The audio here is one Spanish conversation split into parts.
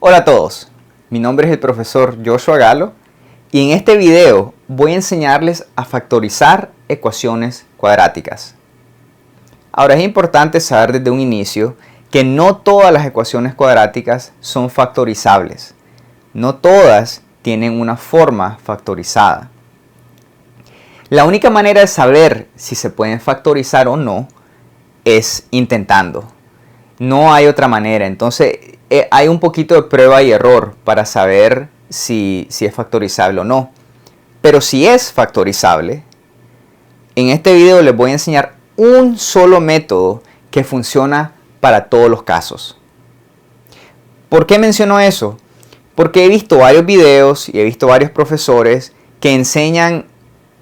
Hola a todos, mi nombre es el profesor Joshua Galo y en este video voy a enseñarles a factorizar ecuaciones cuadráticas. Ahora es importante saber desde un inicio que no todas las ecuaciones cuadráticas son factorizables. No todas tienen una forma factorizada. La única manera de saber si se pueden factorizar o no es intentando. No hay otra manera. Entonces hay un poquito de prueba y error para saber si es factorizable o no. Pero si es factorizable, en este video les voy a enseñar un solo método que funciona para todos los casos. ¿Por qué menciono eso? Porque he visto varios videos y he visto varios profesores que enseñan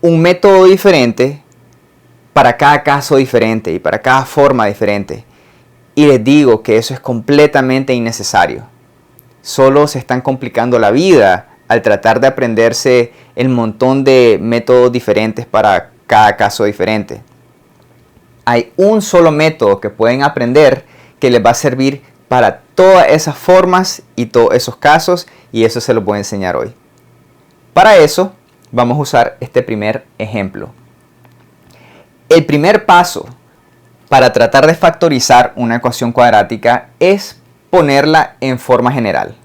un método diferente para cada caso diferente y para cada forma diferente. Y les digo que eso es completamente innecesario. Solo se están complicando la vida al tratar de aprenderse el montón de métodos diferentes para cada caso diferente. Hay un solo método que pueden aprender que les va a servir para todas esas formas y todos esos casos, y eso se los voy a enseñar hoy. Para eso vamos a usar este primer ejemplo. El primer paso para tratar de factorizar una ecuación cuadrática es ponerla en forma general.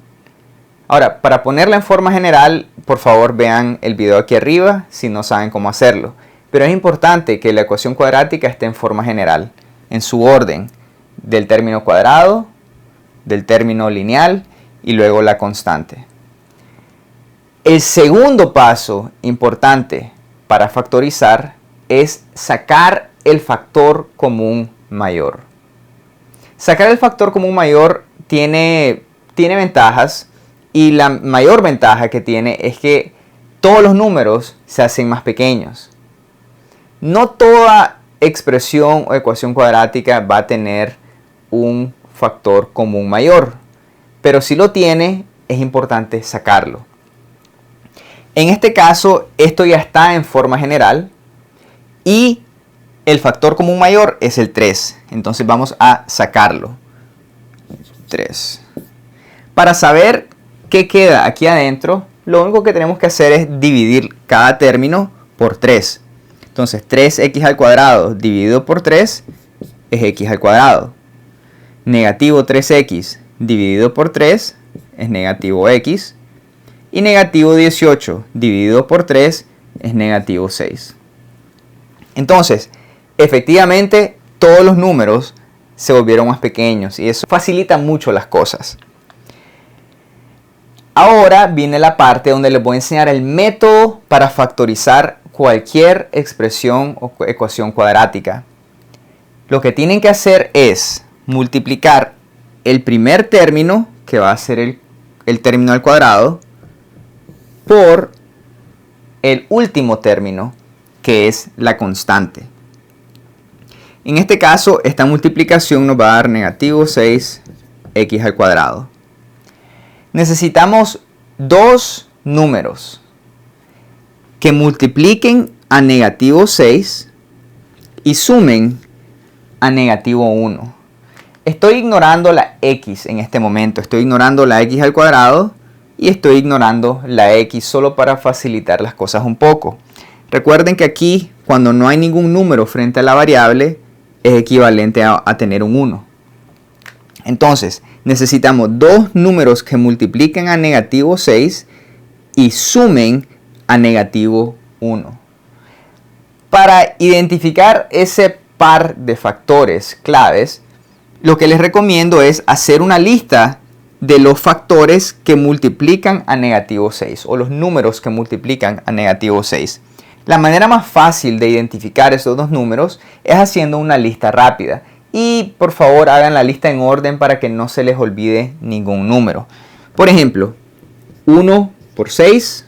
Ahora, para ponerla en forma general, por favor vean el video aquí arriba si no saben cómo hacerlo. Pero es importante que la ecuación cuadrática esté en forma general, en su orden, del término cuadrado, del término lineal y luego la constante. El segundo paso importante para factorizar es sacar el factor común mayor. Sacar el factor común mayor tiene ventajas, y la mayor ventaja que tiene es que todos los números se hacen más pequeños. No toda expresión o ecuación cuadrática va a tener un factor común mayor, pero si lo tiene, es importante sacarlo. En este caso, esto ya está en forma general y el factor común mayor es el 3. Entonces vamos a sacarlo. 3. Para saber qué queda aquí adentro, lo único que tenemos que hacer es dividir cada término por 3. Entonces 3x al cuadrado dividido por 3 es x al cuadrado. Negativo 3x dividido por 3 es negativo x. Y negativo 18 dividido por 3 es negativo 6. Entonces, efectivamente, todos los números se volvieron más pequeños y eso facilita mucho las cosas. Ahora viene la parte donde les voy a enseñar el método para factorizar cualquier expresión o ecuación cuadrática. Lo que tienen que hacer es multiplicar el primer término, que va a ser el término al cuadrado, por el último término, que es la constante. En este caso, esta multiplicación nos va a dar negativo 6x al cuadrado. Necesitamos dos números que multipliquen a negativo 6 y sumen a negativo 1. Estoy ignorando la x en este momento. Estoy ignorando la x al cuadrado y estoy ignorando la x solo para facilitar las cosas un poco. Recuerden que aquí, cuando no hay ningún número frente a la variable, es equivalente a tener un 1. Entonces, necesitamos dos números que multipliquen a negativo 6 y sumen a negativo 1. Para identificar ese par de factores claves, lo que les recomiendo es hacer una lista de los factores que multiplican a negativo 6 o los números que multiplican a negativo 6. La manera más fácil de identificar esos dos números es haciendo una lista rápida. Y por favor hagan la lista en orden para que no se les olvide ningún número. Por ejemplo, 1 por 6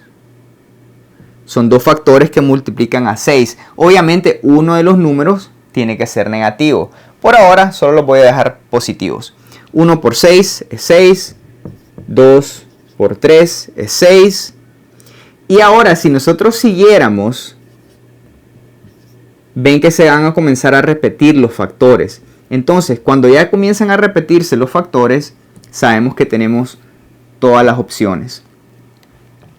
son dos factores que multiplican a 6. Obviamente uno de los números tiene que ser negativo. Por ahora solo los voy a dejar positivos. 1 por 6 es 6. 2 por 3 es 6. Y ahora si nosotros siguiéramos, ven que se van a comenzar a repetir los factores. Entonces, cuando ya comienzan a repetirse los factores, sabemos que tenemos todas las opciones.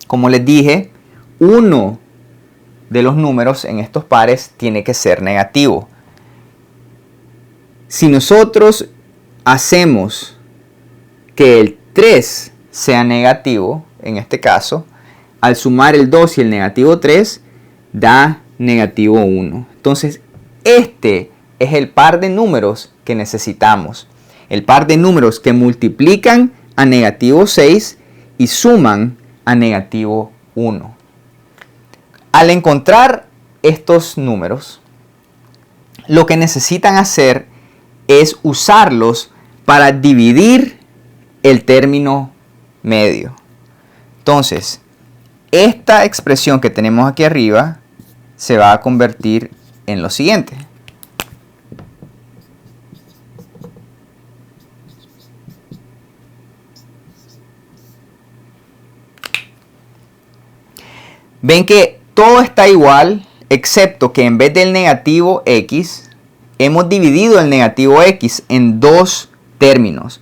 Como les dije, uno de los números en estos pares tiene que ser negativo. Si nosotros hacemos que el 3 sea negativo, en este caso, al sumar el 2 y el negativo 3, da negativo 1. Entonces, este es el par de números que necesitamos. El par de números que multiplican a negativo 6 y suman a negativo 1. Al encontrar estos números, lo que necesitan hacer es usarlos para dividir el término medio. Entonces, esta expresión que tenemos aquí arriba se va a convertir en lo siguiente. Ven que todo está igual, excepto que en vez del negativo x, hemos dividido el negativo x en dos términos.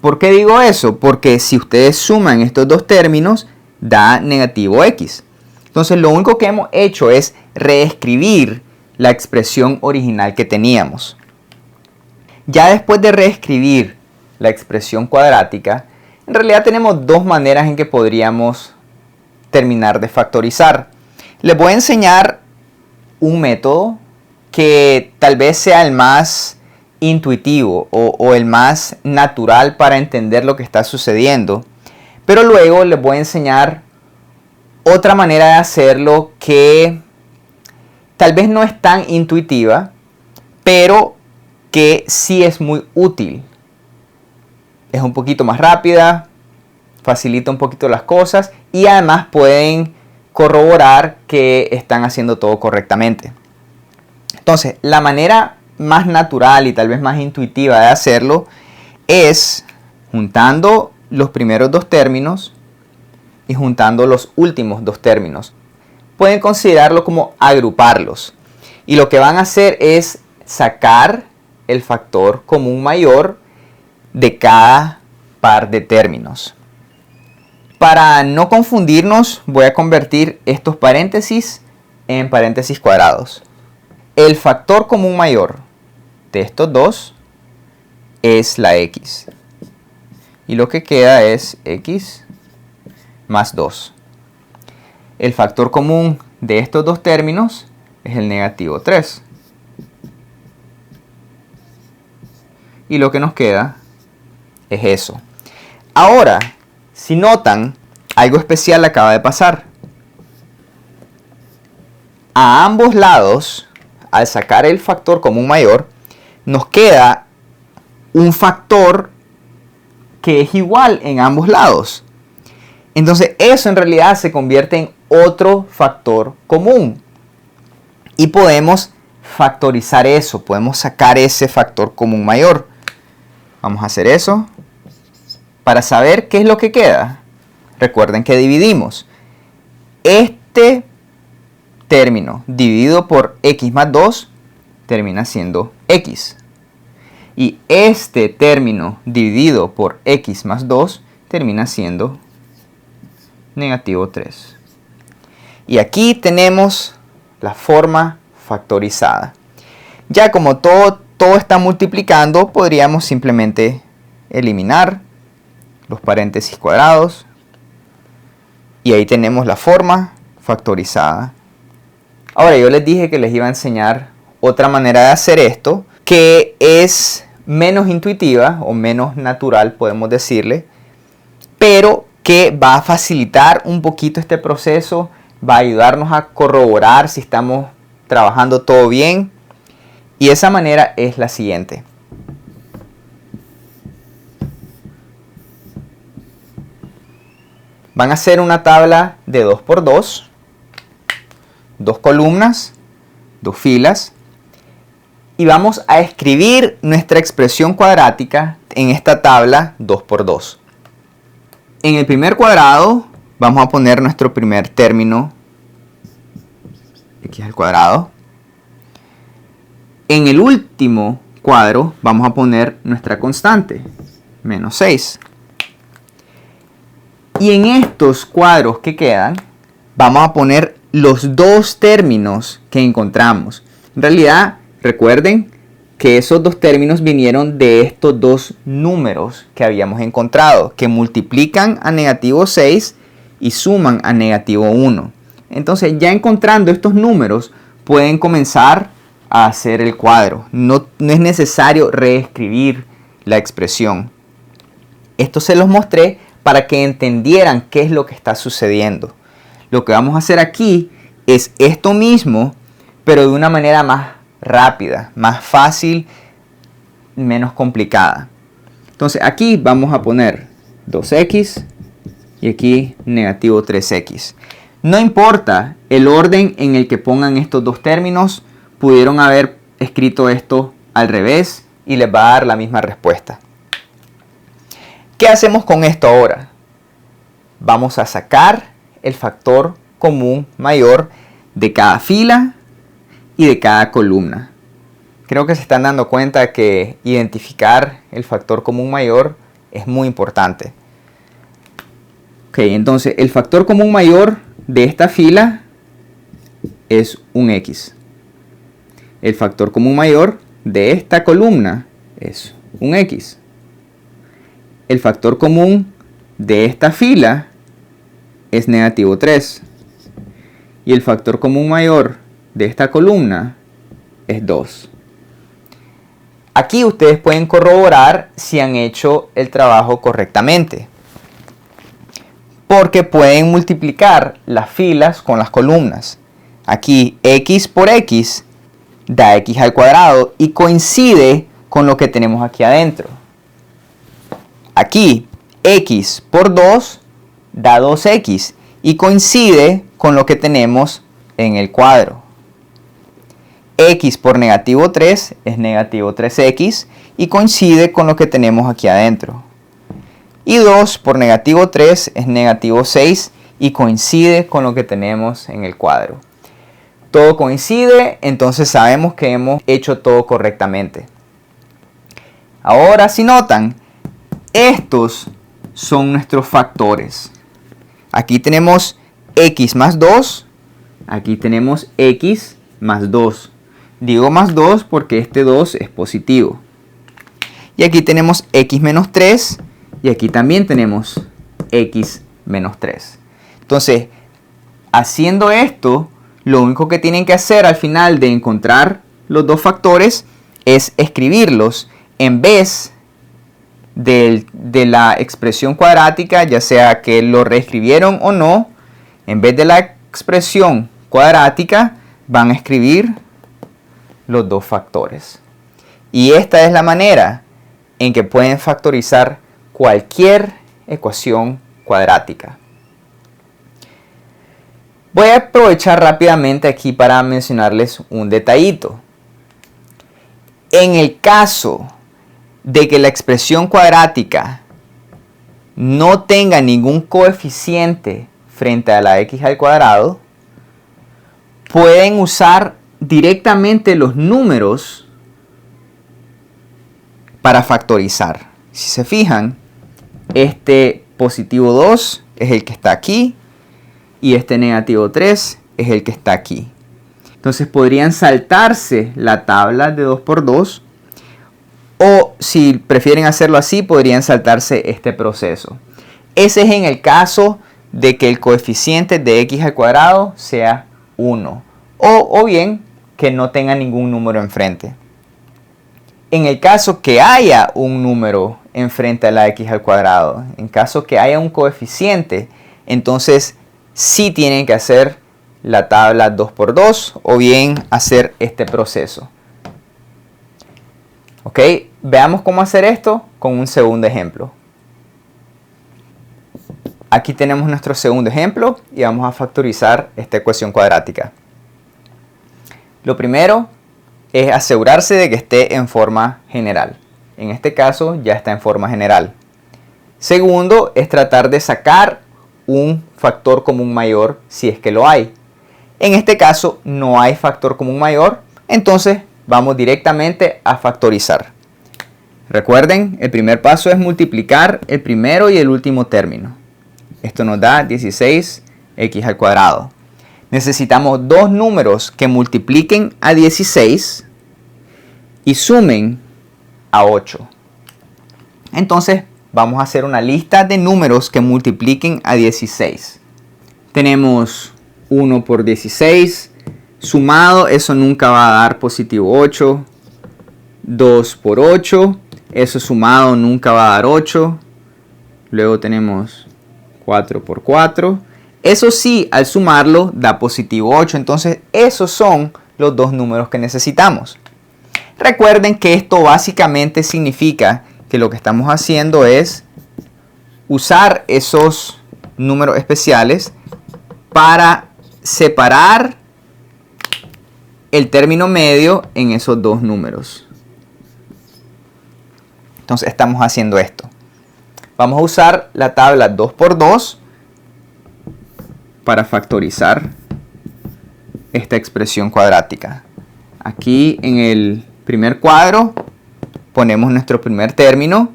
¿Por qué digo eso? Porque si ustedes suman estos dos términos, da negativo x. Entonces lo único que hemos hecho es reescribir la expresión original que teníamos. Ya después de reescribir la expresión cuadrática, en realidad tenemos dos maneras en que podríamos terminar de factorizar. Les voy a enseñar un método que tal vez sea el más intuitivo o el más natural para entender lo que está sucediendo. Pero luego les voy a enseñar otra manera de hacerlo que tal vez no es tan intuitiva, pero que sí es muy útil. Es un poquito más rápida, facilita un poquito las cosas y además pueden corroborar que están haciendo todo correctamente. Entonces, la manera más natural y tal vez más intuitiva de hacerlo es juntando los primeros dos términos y juntando los últimos dos términos. Pueden considerarlo como agruparlos. Y lo que van a hacer es sacar el factor común mayor de cada par de términos. Para no confundirnos, voy a convertir estos paréntesis en paréntesis cuadrados. El factor común mayor de estos dos es la x. Y lo que queda es x más 2. El factor común de estos dos términos es el negativo 3. Y lo que nos queda es eso. Ahora, si notan, algo especial acaba de pasar. A ambos lados, al sacar el factor común mayor, nos queda un factor que es igual en ambos lados. Entonces eso en realidad se convierte en otro factor común. Y podemos factorizar eso, podemos sacar ese factor común mayor. Vamos a hacer eso. Para saber qué es lo que queda, recuerden que dividimos. Este término dividido por x más 2 termina siendo x. Y este término dividido por x más 2 termina siendo negativo 3. Y aquí tenemos la forma factorizada. Ya como todo está multiplicando, podríamos simplemente eliminar los paréntesis cuadrados. Y ahí tenemos la forma factorizada. Ahora yo les dije que les iba a enseñar otra manera de hacer esto, que es menos intuitiva o menos natural, podemos decirle, pero que va a facilitar un poquito este proceso, va a ayudarnos a corroborar si estamos trabajando todo bien. Y esa manera es la siguiente. Van a hacer una tabla de 2 por 2, dos columnas, dos filas, y vamos a escribir nuestra expresión cuadrática en esta tabla 2 por 2. En el primer cuadrado vamos a poner nuestro primer término, x al cuadrado. En el último cuadro vamos a poner nuestra constante, menos 6. Y en estos cuadros que quedan, vamos a poner los dos términos que encontramos. En realidad, recuerden que esos dos términos vinieron de estos dos números que habíamos encontrado, que multiplican a negativo 6 y suman a negativo 1. Entonces, ya encontrando estos números, pueden comenzar a hacer el cuadro. No es necesario reescribir la expresión. Esto se los mostré para que entendieran qué es lo que está sucediendo. Lo que vamos a hacer aquí es esto mismo, pero de una manera más rápida, más fácil, menos complicada. Entonces aquí vamos a poner 2x y aquí negativo 3x. No importa el orden en el que pongan estos dos términos, pudieron haber escrito esto al revés y les va a dar la misma respuesta. ¿Qué hacemos con esto ahora? Vamos a sacar el factor común mayor de cada fila y de cada columna. Creo que se están dando cuenta que identificar el factor común mayor es muy importante. Ok, entonces el factor común mayor de esta fila es un x. El factor común mayor de esta columna es un x. El factor común de esta fila es negativo 3. Y el factor común mayor de esta columna es 2. Aquí ustedes pueden corroborar si han hecho el trabajo correctamente, porque pueden multiplicar las filas con las columnas. Aquí x por x da x al cuadrado y coincide con lo que tenemos aquí adentro. Aquí x por 2 da 2x y coincide con lo que tenemos en el cuadro. X por negativo 3 es negativo 3x y coincide con lo que tenemos aquí adentro. Y 2 por negativo 3 es negativo 6 y coincide con lo que tenemos en el cuadro. Todo coincide, entonces sabemos que hemos hecho todo correctamente. Ahora, si notan, estos son nuestros factores. Aquí tenemos x más 2, aquí tenemos x más 2. Digo más 2 porque este 2 es positivo. Y aquí tenemos x menos 3 y aquí también tenemos x menos 3. Entonces, haciendo esto, lo único que tienen que hacer al final de encontrar los dos factores es escribirlos en vez de la expresión cuadrática, ya sea que lo reescribieron o no. En vez de la expresión cuadrática, van a escribir los dos factores. Y esta es la manera en que pueden factorizar cualquier ecuación cuadrática. Voy a aprovechar rápidamente aquí para mencionarles un detallito. En el caso de que la expresión cuadrática no tenga ningún coeficiente frente a la x al cuadrado, pueden usar directamente los números para factorizar. Si se fijan, este positivo 2 es el que está aquí y este negativo 3 es el que está aquí. Entonces podrían saltarse la tabla de 2 por 2, o si prefieren hacerlo así, podrían saltarse este proceso. Ese es en el caso de que el coeficiente de x al cuadrado sea 1, o bien que no tenga ningún número enfrente. En el caso que haya un número enfrente a la x al cuadrado, en caso que haya un coeficiente, entonces sí tienen que hacer la tabla 2 por 2 o bien hacer este proceso. Ok, veamos cómo hacer esto con un segundo ejemplo. Aquí tenemos nuestro segundo ejemplo y vamos a factorizar esta ecuación cuadrática. Lo primero es asegurarse de que esté en forma general. En este caso ya está en forma general. Segundo es tratar de sacar un factor común mayor si es que lo hay. En este caso no hay factor común mayor, entonces vamos directamente a factorizar. Recuerden, el primer paso es multiplicar el primero y el último término. Esto nos da 16x al cuadrado. Necesitamos dos números que multipliquen a 16 y sumen a 8. Entonces vamos a hacer una lista de números que multipliquen a 16. Tenemos 1 por 16. Sumado, eso nunca va a dar positivo 8. 2 por 8. Eso sumado nunca va a dar 8. Luego tenemos 4 por 4. Eso sí, al sumarlo da positivo 8. Entonces esos son los dos números que necesitamos. Recuerden que esto básicamente significa que lo que estamos haciendo es usar esos números especiales para separar el término medio en esos dos números. Entonces estamos haciendo esto. Vamos a usar la tabla 2 por 2 para factorizar esta expresión cuadrática. Aquí en el primer cuadro ponemos nuestro primer término.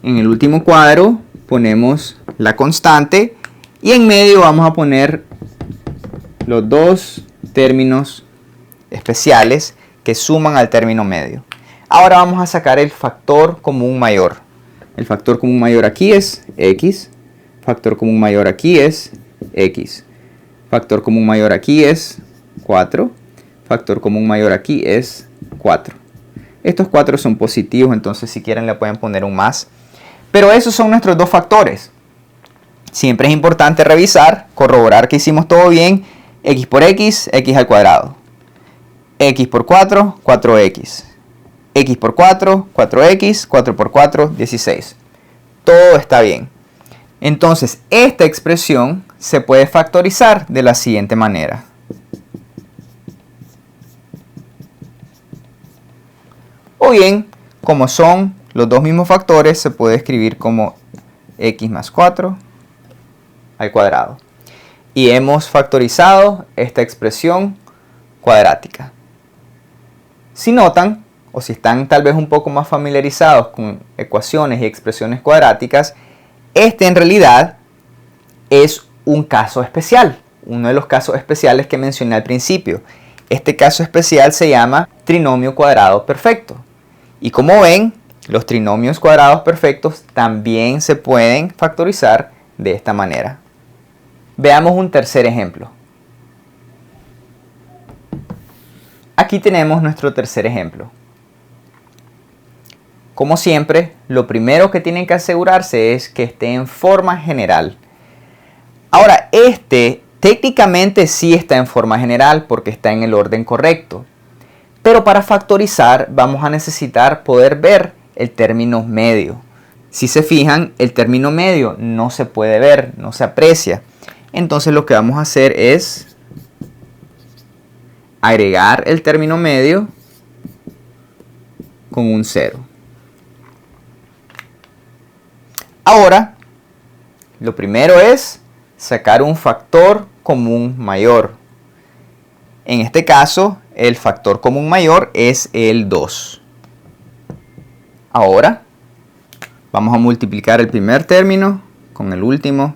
En el último cuadro ponemos la constante. Y en medio vamos a poner los dos términos especiales que suman al término medio. Ahora vamos a sacar el factor común mayor. El factor común mayor aquí es x. Factor común mayor aquí es x. Factor común mayor aquí es 4. Factor común mayor aquí es 4. Estos 4 son positivos, entonces si quieren le pueden poner un más. Pero esos son nuestros dos factores. Siempre es importante revisar, corroborar que hicimos todo bien. X por x, x al cuadrado. X por 4, 4x. X por 4, 4x, 4 por 4, 16. Todo está bien. Entonces, esta expresión se puede factorizar de la siguiente manera. O bien, como son los dos mismos factores, se puede escribir como x más 4 al cuadrado. Y hemos factorizado esta expresión cuadrática. Si notan, o si están tal vez un poco más familiarizados con ecuaciones y expresiones cuadráticas, este en realidad es un caso especial, uno de los casos especiales que mencioné al principio. Este caso especial se llama trinomio cuadrado perfecto. Y como ven, los trinomios cuadrados perfectos también se pueden factorizar de esta manera. Veamos un tercer ejemplo. Aquí tenemos nuestro tercer ejemplo. Como siempre, lo primero que tienen que asegurarse es que esté en forma general. Ahora, este técnicamente sí está en forma general porque está en el orden correcto. Pero para factorizar vamos a necesitar poder ver el término medio. Si se fijan, el término medio no se puede ver, no se aprecia. Entonces lo que vamos a hacer es agregar el término medio con un 0. Ahora, lo primero es sacar un factor común mayor. En este caso, el factor común mayor es el 2. Ahora, vamos a multiplicar el primer término con el último.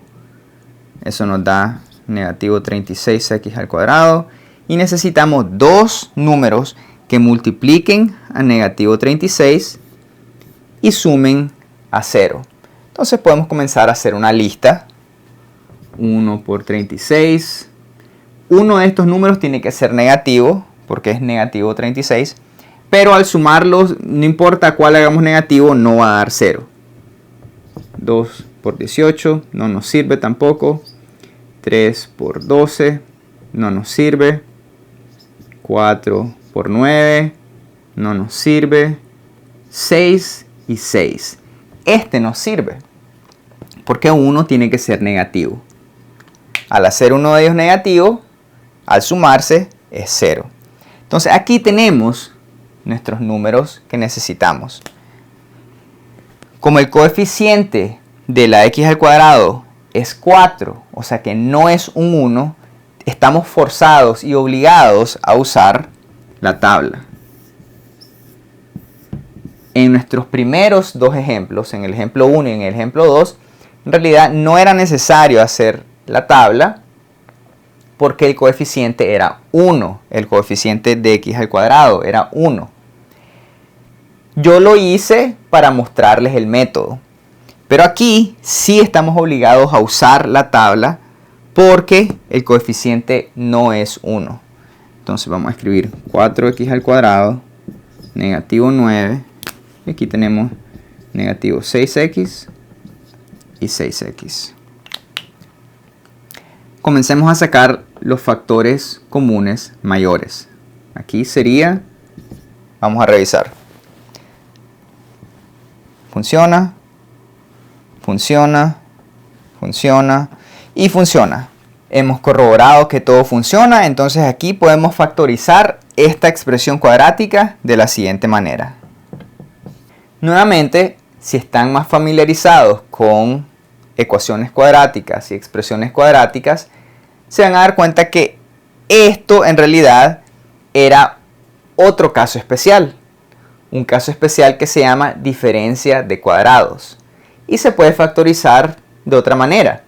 Eso nos da negativo 36x al cuadrado. Y necesitamos dos números que multipliquen a negativo 36 y sumen a 0. Entonces podemos comenzar a hacer una lista. 1 por 36. Uno de estos números tiene que ser negativo, porque es negativo 36. Pero al sumarlos, no importa cuál hagamos negativo, no va a dar 0. 2 por 18, no nos sirve tampoco. 3 por 12, no nos sirve. 4 por 9, no nos sirve. 6 y 6. Este nos sirve, porque uno tiene que ser negativo. Al hacer uno de ellos negativo, al sumarse es 0. Entonces aquí tenemos nuestros números que necesitamos. Como el coeficiente de la x al cuadrado es 4, o sea que no es un 1, estamos forzados y obligados a usar la tabla. En nuestros primeros dos ejemplos, en el ejemplo 1 y en el ejemplo 2, en realidad no era necesario hacer la tabla porque el coeficiente era 1. El coeficiente de x al cuadrado era 1. Yo lo hice para mostrarles el método. Pero aquí sí estamos obligados a usar la tabla porque el coeficiente no es 1. Entonces vamos a escribir 4x al cuadrado, negativo 9. Y aquí tenemos negativo 6x y 6x. Comencemos a sacar los factores comunes mayores. Aquí sería, vamos a revisar. Funciona, funciona, funciona y funciona. Hemos corroborado que todo funciona, entonces aquí podemos factorizar esta expresión cuadrática de la siguiente manera. Nuevamente, si están más familiarizados con ecuaciones cuadráticas y expresiones cuadráticas, se van a dar cuenta que esto en realidad era otro caso especial. Un caso especial que se llama diferencia de cuadrados. Y se puede factorizar de otra manera.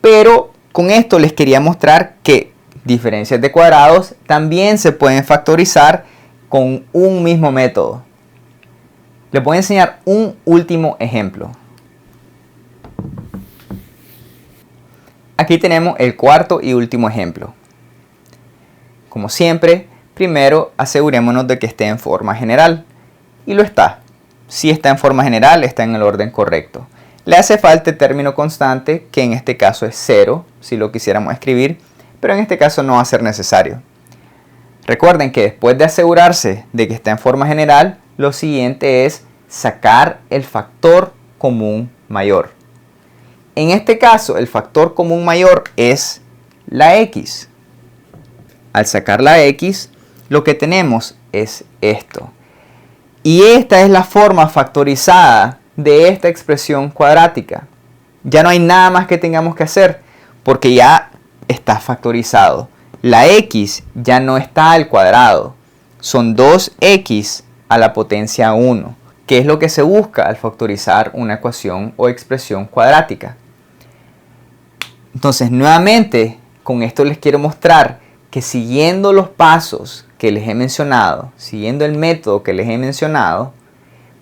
Pero con esto les quería mostrar que diferencias de cuadrados también se pueden factorizar con un mismo método. Les voy a enseñar un último ejemplo. Aquí tenemos el cuarto y último ejemplo. Como siempre, primero asegurémonos de que esté en forma general. Y lo está. Si está en forma general, está en el orden correcto. Le hace falta el término constante, que en este caso es 0, si lo quisiéramos escribir, pero en este caso no va a ser necesario. Recuerden que después de asegurarse de que está en forma general, lo siguiente es sacar el factor común mayor. En este caso, el factor común mayor es la x. Al sacar la x, lo que tenemos es esto. Y esta es la forma factorizada de esta expresión cuadrática. Ya no hay nada más que tengamos que hacer, porque ya está factorizado. La x ya no está al cuadrado. Son 2x a la potencia 1, que es lo que se busca al factorizar una ecuación o expresión cuadrática. Entonces, nuevamente, con esto les quiero mostrar que siguiendo los pasos que les he mencionado, siguiendo el método que les he mencionado,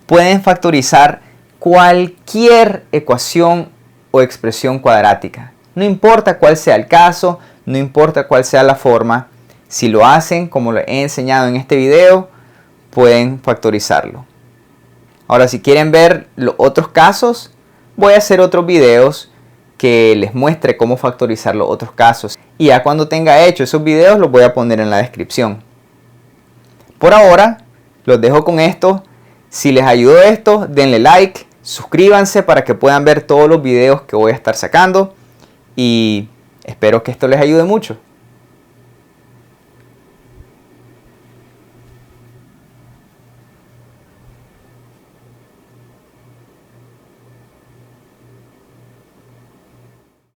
pueden factorizar cualquier ecuación o expresión cuadrática. No importa cuál sea el caso, no importa cuál sea la forma, si lo hacen como lo he enseñado en este video, pueden factorizarlo. Ahora, si quieren ver los otros casos, voy a hacer otros videos que les muestre cómo factorizar los otros casos. Y ya cuando tenga hecho esos videos los voy a poner en la descripción. Por ahora, los dejo con esto. Si les ayudó esto, denle like, suscríbanse para que puedan ver todos los videos que voy a estar sacando. Y espero que esto les ayude mucho.